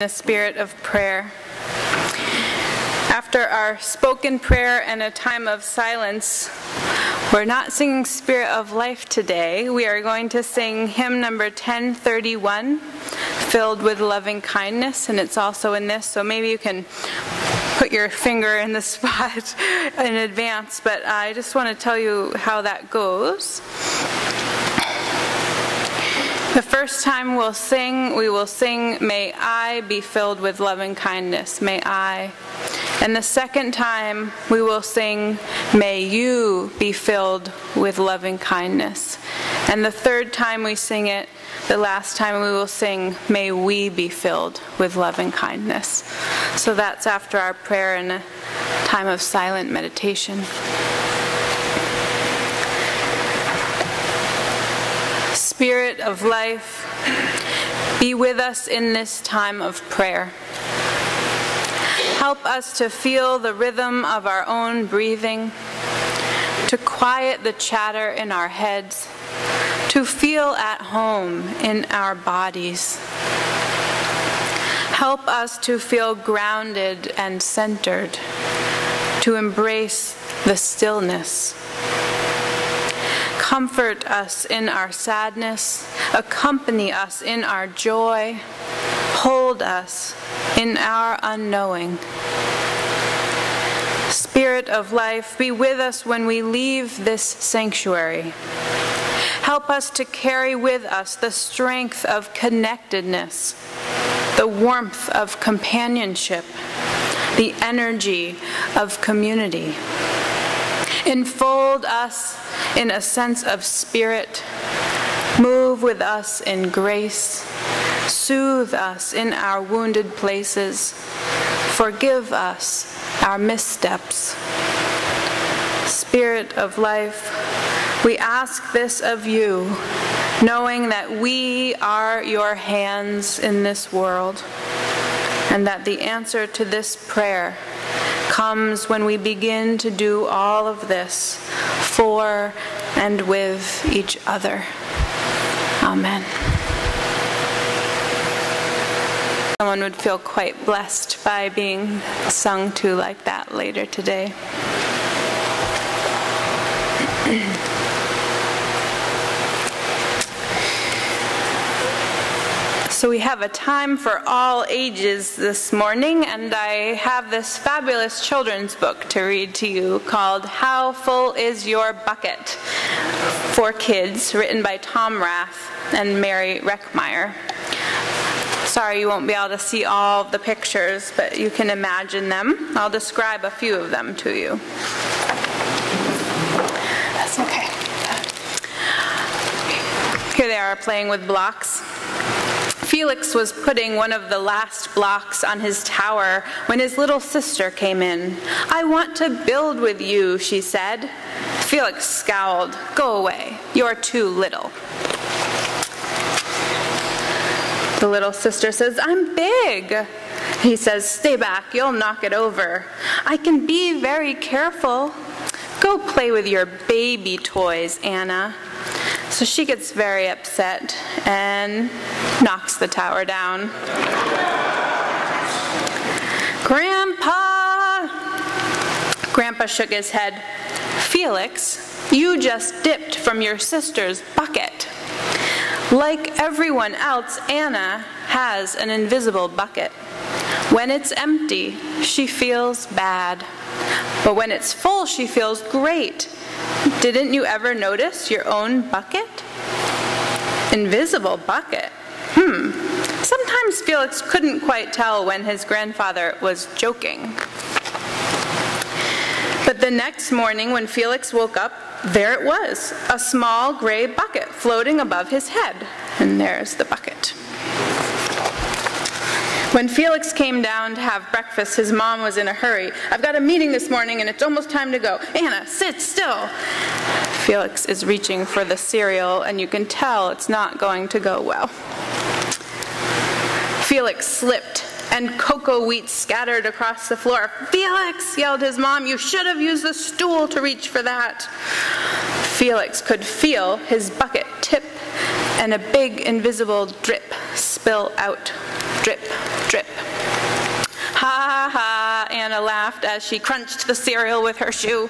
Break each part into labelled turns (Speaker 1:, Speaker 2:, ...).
Speaker 1: A spirit of prayer. After our spoken prayer and a time of silence, we're not singing Spirit of Life today. We are going to sing hymn number 1031, Filled with Loving Kindness, and it's also in this, so maybe you can put your finger in the spot in advance, but I just want to tell you how that goes. The first time we will sing, May I be filled with loving kindness, may I. And the second time we will sing, May you be filled with loving kindness. And the third time we sing it, the last time we will sing, May we be filled with loving kindness. So that's after our prayer and a time of silent meditation. Spirit of life, be with us in this time of prayer. Help us to feel the rhythm of our own breathing, to quiet the chatter in our heads, to feel at home in our bodies. Help us to feel grounded and centered, to embrace the stillness. Comfort us in our sadness, accompany us in our joy, hold us in our unknowing. Spirit of life, be with us when we leave this sanctuary. Help us to carry with us the strength of connectedness, the warmth of companionship, the energy of community. Enfold us in a sense of spirit, move with us in grace, soothe us in our wounded places, forgive us our missteps. Spirit of life, we ask this of you, knowing that we are your hands in this world, and that the answer to this prayer comes when we begin to do all of this for and with each other. Amen. Someone would feel quite blessed by being sung to like that later today. So we have a time for all ages this morning, and I have this fabulous children's book to read to you called How Full Is Your Bucket? For kids, written by Tom Rath and Mary Reckmeyer. Sorry you won't be able to see all of the pictures, but you can imagine them. I'll describe a few of them to you. That's okay. Here they are playing with blocks. Felix was putting one of the last blocks on his tower when his little sister came in. I want to build with you, she said. Felix scowled. Go away. You're too little. The little sister says, I'm big. He says, stay back. You'll knock it over. I can be very careful. Go play with your baby toys, Anna. So she gets very upset and knocks the tower down. Grandpa! Grandpa shook his head. Felix, you just dipped from your sister's bucket. Like everyone else, Anna has an invisible bucket. When it's empty, she feels bad. But when it's full, she feels great. Didn't you ever notice your own bucket? Invisible bucket? Sometimes Felix couldn't quite tell when his grandfather was joking. But the next morning when Felix woke up, there it was, a small gray bucket floating above his head. And there's the bucket. When Felix came down to have breakfast, his mom was in a hurry. I've got a meeting this morning and it's almost time to go. Anna, sit still. Felix is reaching for the cereal and you can tell it's not going to go well. Felix slipped and cocoa wheat scattered across the floor. Felix, yelled his mom, you should have used the stool to reach for that. Felix could feel his bucket tip and a big invisible drip spill out. drip, drip. Ha ha, Anna laughed as she crunched the cereal with her shoe.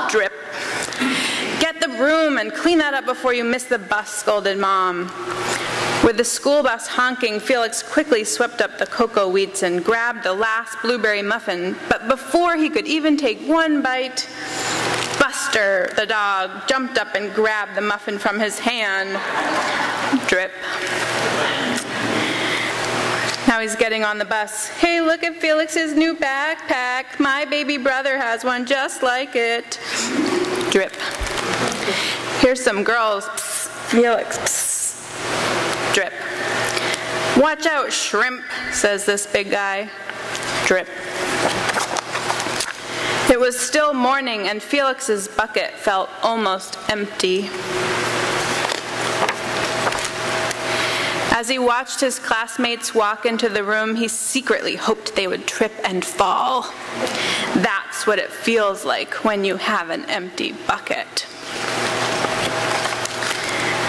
Speaker 1: Drip. Get the broom and clean that up before you miss the bus, scolded Mom. With the school bus honking, Felix quickly swept up the cocoa wheats and grabbed the last blueberry muffin, but before he could even take one bite, Buster, the dog, jumped up and grabbed the muffin from his hand. Drip. Now he's getting on the bus. Hey, look at Felix's new backpack. My baby brother has one just like it. Drip. Here's some girls. Psst, Felix. Psst. Drip. Watch out, shrimp, says this big guy. Drip. It was still morning, and Felix's bucket felt almost empty. As he watched his classmates walk into the room, he secretly hoped they would trip and fall. That's what it feels like when you have an empty bucket.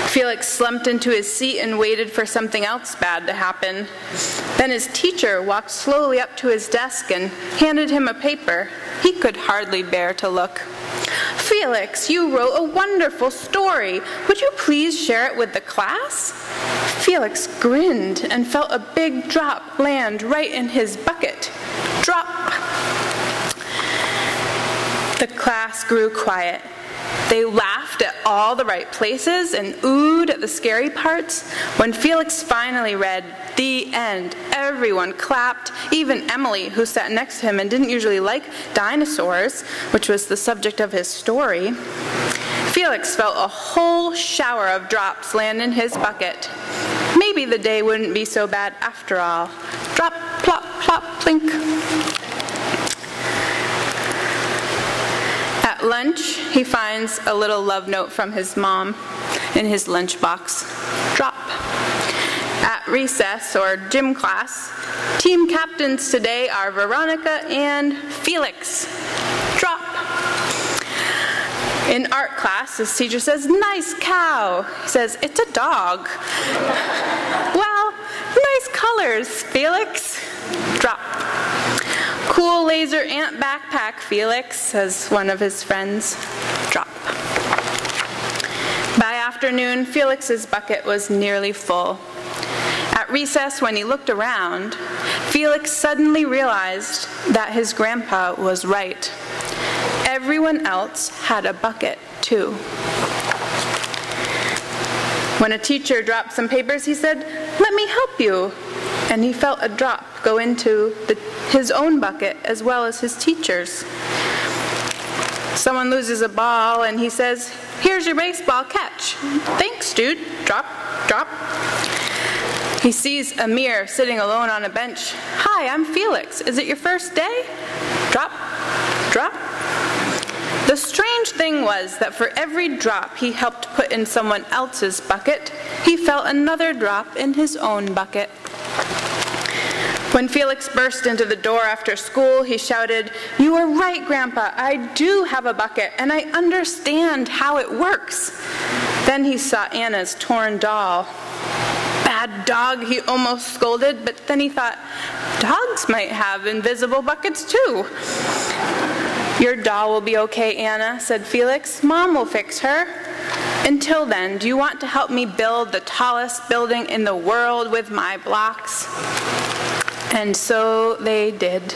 Speaker 1: Felix slumped into his seat and waited for something else bad to happen. Then his teacher walked slowly up to his desk and handed him a paper. He could hardly bear to look. Felix, you wrote a wonderful story. Would you please share it with the class? Felix grinned and felt a big drop land right in his bucket. Drop! The class grew quiet. They laughed at all the right places and oohed at the scary parts. When Felix finally read, "The end," everyone clapped, even Emily, who sat next to him and didn't usually like dinosaurs, which was the subject of his story. Felix felt a whole shower of drops land in his bucket. Maybe the day wouldn't be so bad after all. Drop, plop, plop, plink. At lunch, he finds a little love note from his mom in his lunchbox. Drop. At recess or gym class, team captains today are Veronica and Felix. Drop. In art class, his teacher says, "Nice cow." He says, "It's a dog." "Well, nice colors, Felix." Drop. "Cool laser ant backpack, Felix," says one of his friends. Drop. By afternoon, Felix's bucket was nearly full. At recess, when he looked around, Felix suddenly realized that his grandpa was right. Everyone else had a bucket, too. When a teacher dropped some papers, he said, "Let me help you." And he felt a drop go into his own bucket as well as his teacher's. Someone loses a ball and he says, "Here's your baseball, catch." "Thanks, dude." Drop, drop. He sees Amir sitting alone on a bench. "Hi, I'm Felix. Is it your first day?" Drop, drop. The strange thing was that for every drop he helped put in someone else's bucket, he felt another drop in his own bucket. When Felix burst into the door after school, he shouted, "You were right, Grandpa. I do have a bucket, and I understand how it works." Then he saw Anna's torn doll. "Bad dog," he almost scolded, but then he thought, dogs might have invisible buckets too. "Your doll will be okay, Anna," said Felix. "Mom will fix her. Until then, do you want to help me build the tallest building in the world with my blocks?" And so they did,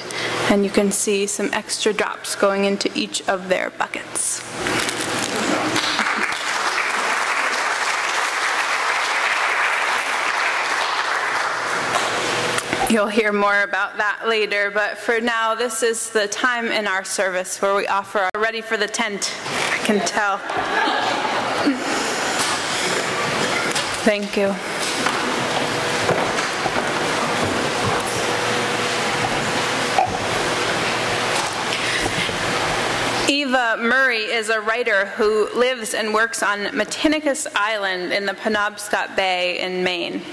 Speaker 1: and you can see some extra drops going into each of their buckets. You'll hear more about that later, but for now, this is the time in our service where we offer our ready for the tent. I can tell. Thank you. Eva Murray is a writer who lives and works on Matinicus Island in the Penobscot Bay in Maine.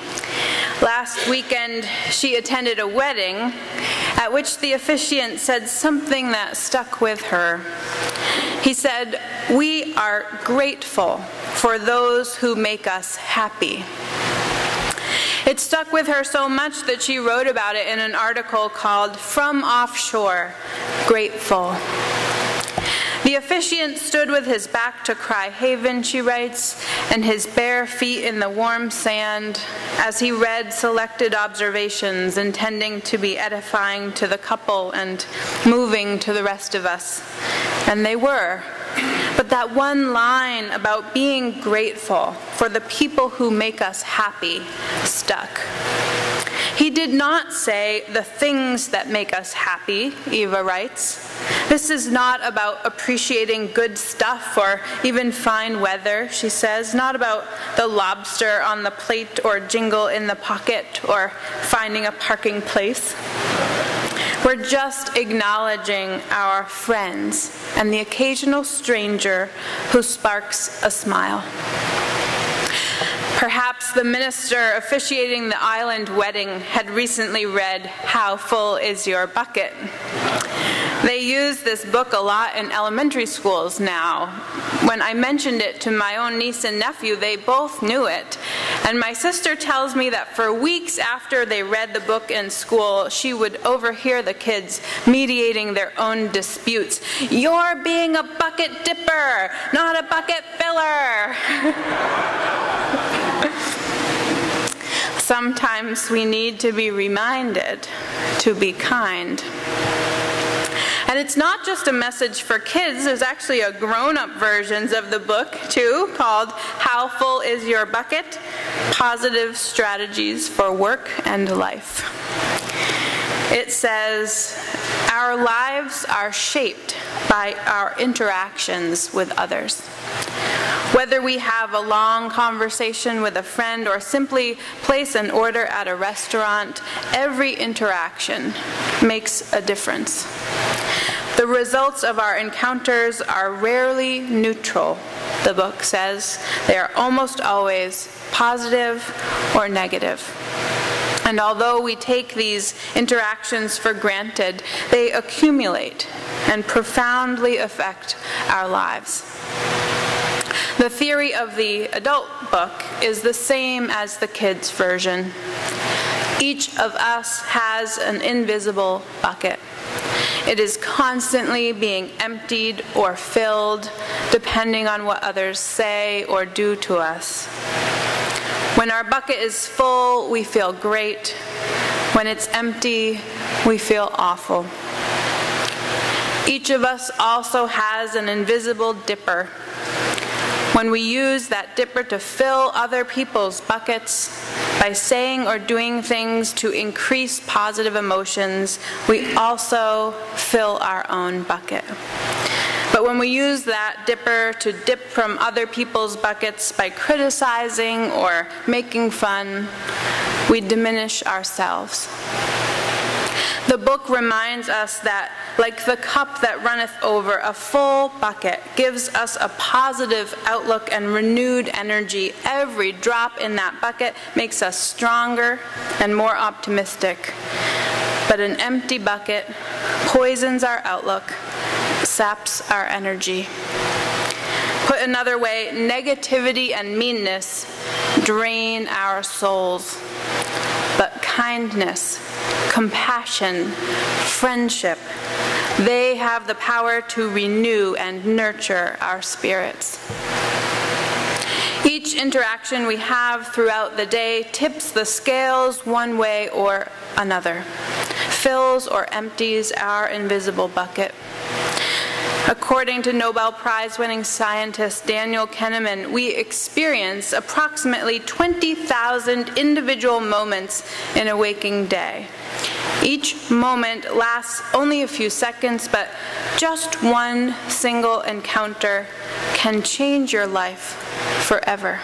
Speaker 1: Last weekend, she attended a wedding at which the officiant said something that stuck with her. He said, "We are grateful for those who make us happy." It stuck with her so much that she wrote about it in an article called "From Offshore, Grateful." The officiant stood with his back to Cry Haven, she writes, and his bare feet in the warm sand as he read selected observations intending to be edifying to the couple and moving to the rest of us. And they were. But that one line about being grateful for the people who make us happy stuck. He did not say the things that make us happy, Eva writes. This is not about appreciating good stuff or even fine weather, she says, not about the lobster on the plate or jingle in the pocket or finding a parking place. We're just acknowledging our friends and the occasional stranger who sparks a smile. Perhaps the minister officiating the island wedding had recently read "How Full Is Your Bucket?" They use this book a lot in elementary schools now. When I mentioned it to my own niece and nephew, they both knew it. And my sister tells me that for weeks after they read the book in school, she would overhear the kids mediating their own disputes. "You're being a bucket dipper, not a bucket filler." Sometimes we need to be reminded to be kind. And it's not just a message for kids. There's actually a grown-up version of the book, too, called "How Full Is Your Bucket? Positive Strategies for Work and Life." It says, our lives are shaped by our interactions with others. Whether we have a long conversation with a friend or simply place an order at a restaurant, every interaction makes a difference. The results of our encounters are rarely neutral, the book says. They are almost always positive or negative. And although we take these interactions for granted, they accumulate and profoundly affect our lives. The theory of the adult book is the same as the kids' version. Each of us has an invisible bucket. It is constantly being emptied or filled, depending on what others say or do to us. When our bucket is full, we feel great. When it's empty, we feel awful. Each of us also has an invisible dipper. When we use that dipper to fill other people's buckets by saying or doing things to increase positive emotions, we also fill our own bucket. But when we use that dipper to dip from other people's buckets by criticizing or making fun, we diminish ourselves. The book reminds us that, like the cup that runneth over, a full bucket gives us a positive outlook and renewed energy. Every drop in that bucket makes us stronger and more optimistic. But an empty bucket poisons our outlook, saps our energy. Put another way, negativity and meanness drain our souls. But kindness, compassion, friendship, they have the power to renew and nurture our spirits. Each interaction we have throughout the day tips the scales one way or another, fills or empties our invisible bucket. According to Nobel Prize-winning scientist Daniel Kahneman, we experience approximately 20,000 individual moments in a waking day. Each moment lasts only a few seconds, but just one single encounter can change your life forever.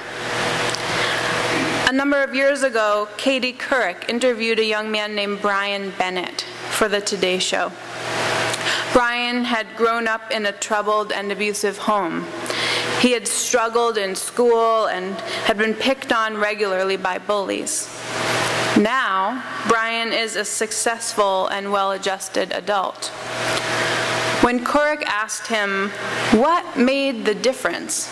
Speaker 1: A number of years ago, Katie Couric interviewed a young man named Brian Bennett for the Today Show. Brian had grown up in a troubled and abusive home. He had struggled in school and had been picked on regularly by bullies. Now, Brian is a successful and well-adjusted adult. When Couric asked him what made the difference,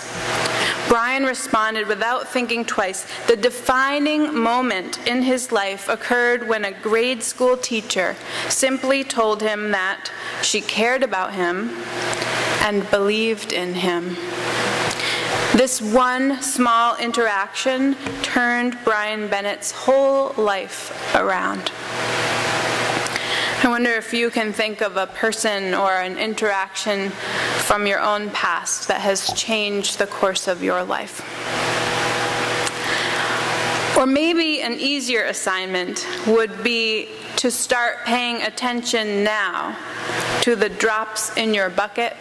Speaker 1: Brian responded without thinking twice. The defining moment in his life occurred when a grade school teacher simply told him that she cared about him and believed in him. This one small interaction turned Brian Bennett's whole life around. I wonder if you can think of a person or an interaction from your own past that has changed the course of your life. Or maybe an easier assignment would be to start paying attention now to the drops in your bucket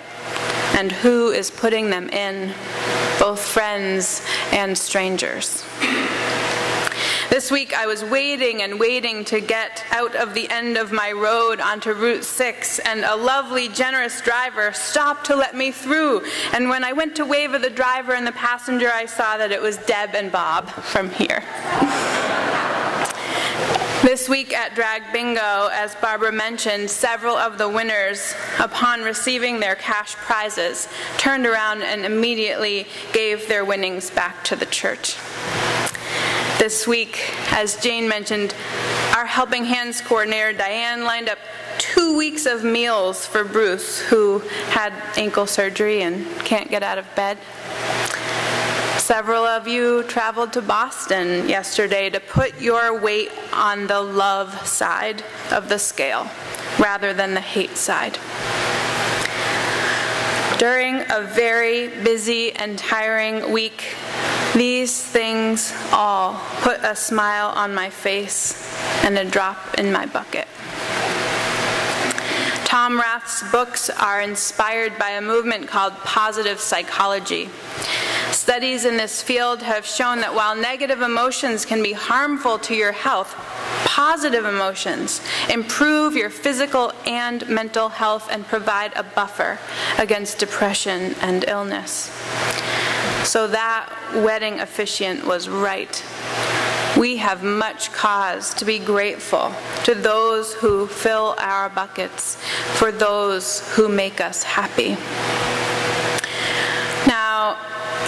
Speaker 1: and who is putting them in, both friends and strangers. This week I was waiting and waiting to get out of the end of my road onto Route 6, and a lovely, generous driver stopped to let me through. And when I went to wave at the driver and the passenger, I saw that it was Deb and Bob from here. This week at Drag Bingo, as Barbara mentioned, several of the winners, upon receiving their cash prizes, turned around and immediately gave their winnings back to the church. This week, as Jane mentioned, our Helping Hands coordinator, Diane, lined up 2 weeks of meals for Bruce, who had ankle surgery and can't get out of bed. Several of you traveled to Boston yesterday to put your weight on the love side of the scale rather than the hate side. During a very busy and tiring week, these things all put a smile on my face and a drop in my bucket. Tom Rath's books are inspired by a movement called positive psychology. Studies in this field have shown that while negative emotions can be harmful to your health, positive emotions improve your physical and mental health and provide a buffer against depression and illness. So that wedding officiant was right. We have much cause to be grateful to those who fill our buckets, for those who make us happy. Now,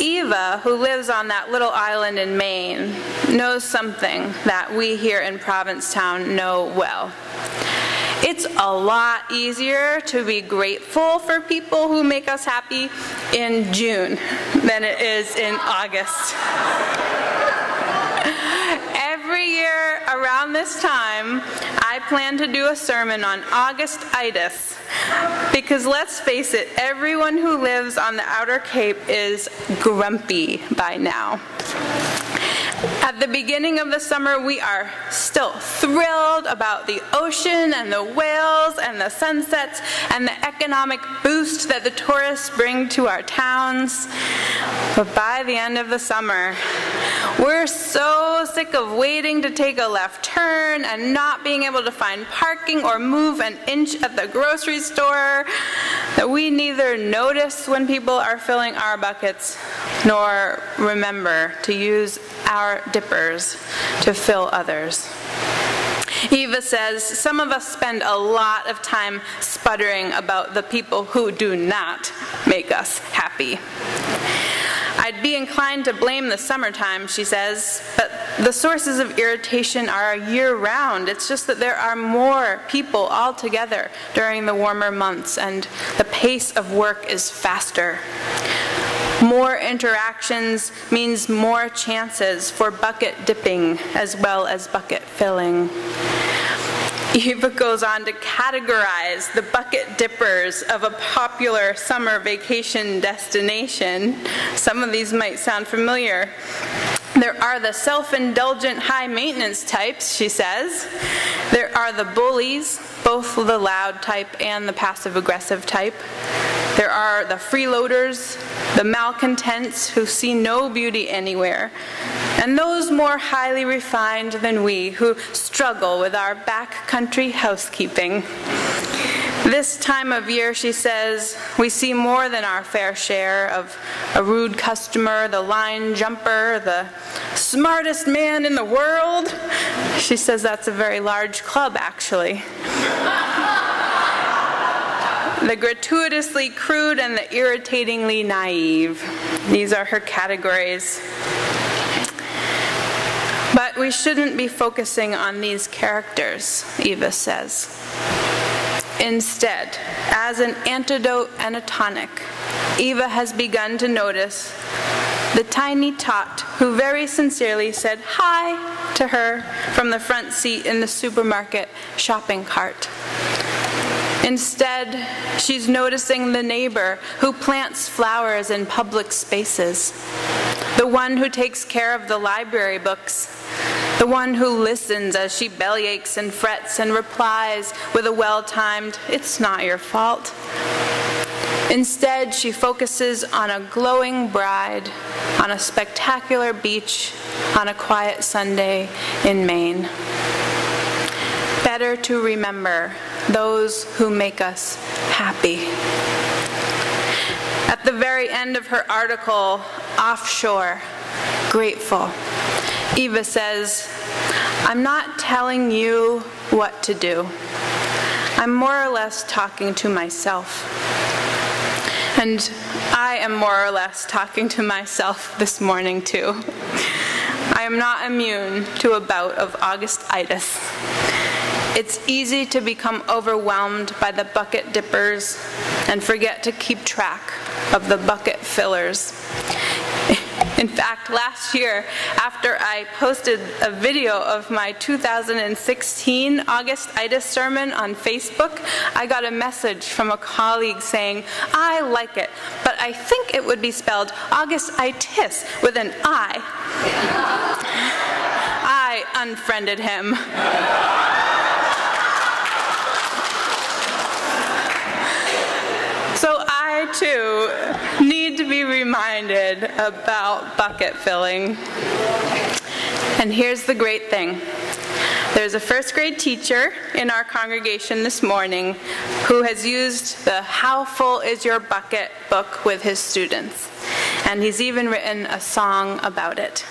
Speaker 1: Eva, who lives on that little island in Maine, knows something that we here in Provincetown know well. It's a lot easier to be grateful for people who make us happy in June than it is in August. Every year around this time, I plan to do a sermon on August-itis, because let's face it, everyone who lives on the Outer Cape is grumpy by now. At the beginning of the summer, we are still thrilled about the ocean and the whales and the sunsets and the economic boost that the tourists bring to our towns. But by the end of the summer, we're so sick of waiting to take a left turn and not being able to find parking or move an inch at the grocery store that we neither notice when people are filling our buckets nor remember to use our dippers to fill others. Eva says, some of us spend a lot of time sputtering about the people who do not make us happy. I'd be inclined to blame the summertime, she says, but the sources of irritation are year-round. It's just that there are more people altogether during the warmer months, and the pace of work is faster. More interactions means more chances for bucket dipping as well as bucket filling. Eva goes on to categorize the bucket dippers of a popular summer vacation destination. Some of these might sound familiar. There are the self-indulgent high-maintenance types, she says. There are the bullies, both the loud type and the passive-aggressive type. There are the freeloaders, the malcontents who see no beauty anywhere, and those more highly refined than we who struggle with our backcountry housekeeping. This time of year, she says, we see more than our fair share of a rude customer, the line jumper, the smartest man in the world. She says that's a very large club, actually. the gratuitously crude, and the irritatingly naive. These are her categories. But we shouldn't be focusing on these characters, Eva says. Instead, as an antidote and a tonic, Eva has begun to notice the tiny tot who very sincerely said hi to her from the front seat in the supermarket shopping cart. Instead, she's noticing the neighbor who plants flowers in public spaces, the one who takes care of the library books, the one who listens as she bellyaches and frets and replies with a well-timed, "It's not your fault." Instead, she focuses on a glowing bride, on a spectacular beach, on a quiet Sunday in Maine. Better to remember those who make us happy. At the very end of her article, Offshore, Grateful, Eva says, "I'm not telling you what to do. I'm more or less talking to myself." And I am more or less talking to myself this morning too. I am not immune to a bout of Augustitis. It's easy to become overwhelmed by the bucket dippers and forget to keep track of the bucket fillers. In fact, last year, after I posted a video of my 2016 Augustitis sermon on Facebook, I got a message from a colleague saying, "I like it, but I think it would be spelled Augustitis with an I." I unfriended him. So I, too, need to be reminded about bucket filling. And here's the great thing. There's a first grade teacher in our congregation this morning who has used the How Full Is Your Bucket book with his students. And he's even written a song about it.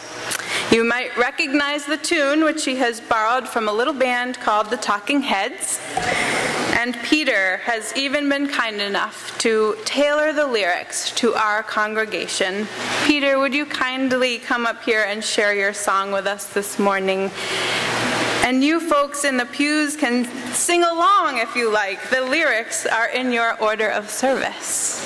Speaker 1: You might recognize the tune, which he has borrowed from a little band called the Talking Heads. And Peter has even been kind enough to tailor the lyrics to our congregation. Peter, would you kindly come up here and share your song with us this morning? And you folks in the pews can sing along if you like. The lyrics are in your order of service.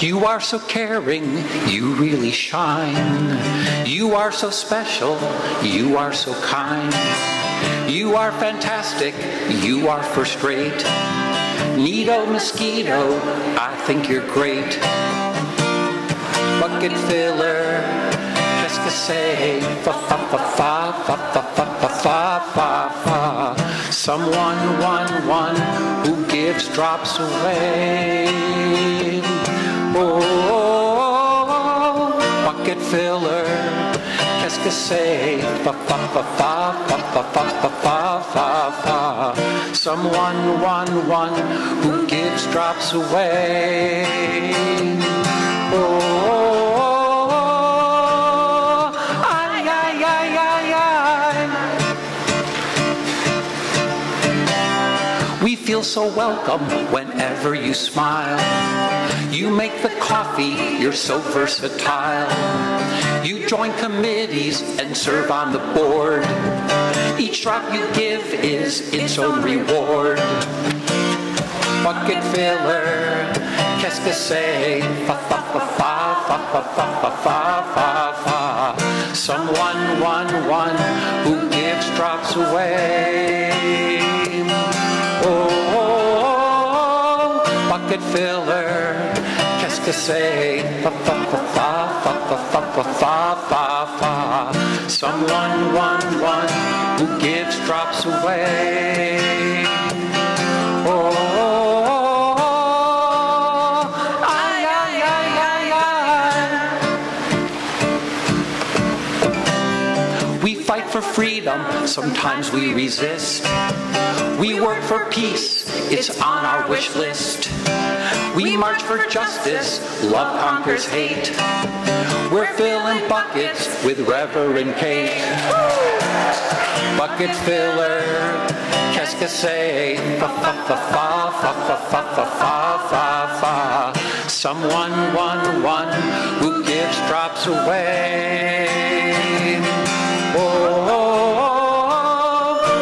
Speaker 2: You are so caring, you really shine. You are so special, you are so kind. You are fantastic, you are first rate. Neato mosquito, I think you're great. Bucket filler, qu'est-ce que c'est? Fa fa fa fa fa fa fa fa fa fa fa. Someone, one, who gives drops away. Oh, bucket filler, qu'est-ce que c'est? Fa fa fa fa fa fa fa fa fa fa fa. Someone, one, who gives drops away. Oh, ay, ay, ay, ay, ay. We feel so welcome whenever you smile. You make the coffee, you're so versatile. You join committees and serve on the board. Each drop you give is its own reward. Bucket filler, qu'est-ce que c'est? Fa fa fa fa fa fa fa fa fa fa fa. Someone, one, who gives drops away. Oh, bucket filler, qu'est-ce que c'est? Fa fa fa fa fa fa fa fa fa fa fa. Someone, one, who gives drops away. Oh, ay, ay, ay, ay, ay. We fight for freedom, sometimes we resist. We work for peace, it's on our wish list. We march for justice, love conquers hate. We're filling buckets with Reverend Kate. bucket filler. Qu'est-ce que c'est? Fa fa fa fa fa fa fa fa fa fa fa. Someone, one who gives drops away. Oh,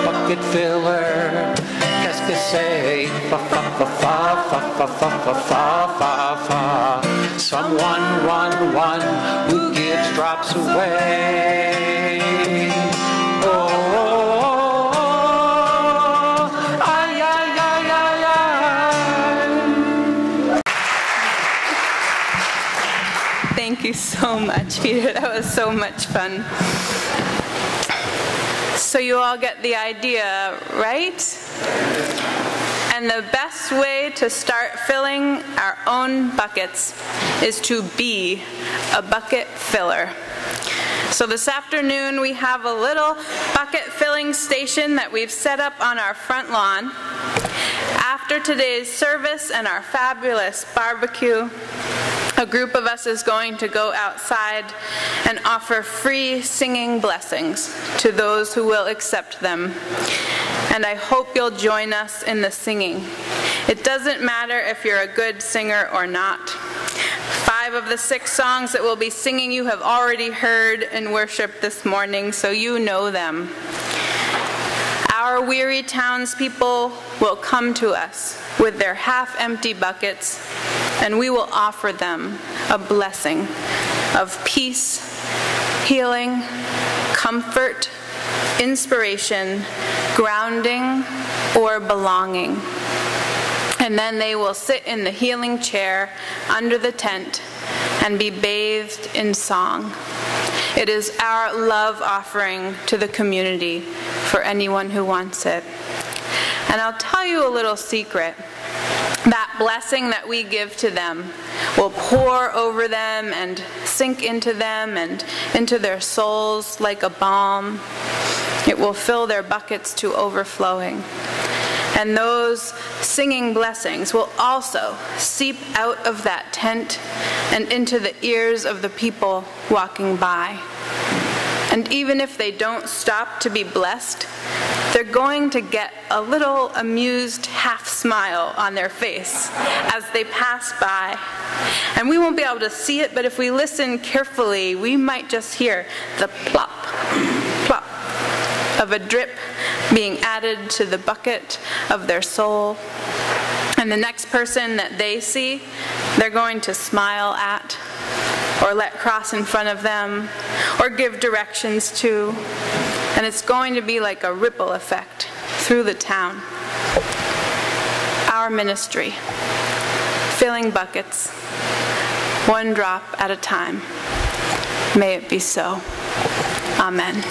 Speaker 2: bucket filler. Qu'est-ce que c'est? Fa fa fa fa fa fa fa fa fa fa fa. Someone, one who gives drops away.
Speaker 1: Thank you so much, Peter. That was so much fun. So you all get the idea, right? And the best way to start filling our own buckets is to be a bucket filler. So this afternoon we have a little bucket filling station that we've set up on our front lawn. After today's service and our fabulous barbecue, a group of us is going to go outside and offer free singing blessings to those who will accept them. And I hope you'll join us in the singing. It doesn't matter if you're a good singer or not. 5 of the 6 songs that we'll be singing you have already heard in worship this morning, so you know them. Our weary townspeople will come to us with their half-empty buckets, and we will offer them a blessing of peace, healing, comfort, inspiration, grounding, or belonging. And then they will sit in the healing chair under the tent and be bathed in song. It is our love offering to the community for anyone who wants it. And I'll tell you a little secret. That blessing that we give to them will pour over them and sink into them and into their souls like a balm. It will fill their buckets to overflowing. And those singing blessings will also seep out of that tent and into the ears of the people walking by. And even if they don't stop to be blessed, they're going to get a little amused half smile on their face as they pass by. And we won't be able to see it, but if we listen carefully, we might just hear the plop, plop of a drip being added to the bucket of their soul. And the next person that they see, they're going to smile at, or let cross in front of them, or give directions to. And it's going to be like a ripple effect through the town. Our ministry, filling buckets, one drop at a time. May it be so. Amen.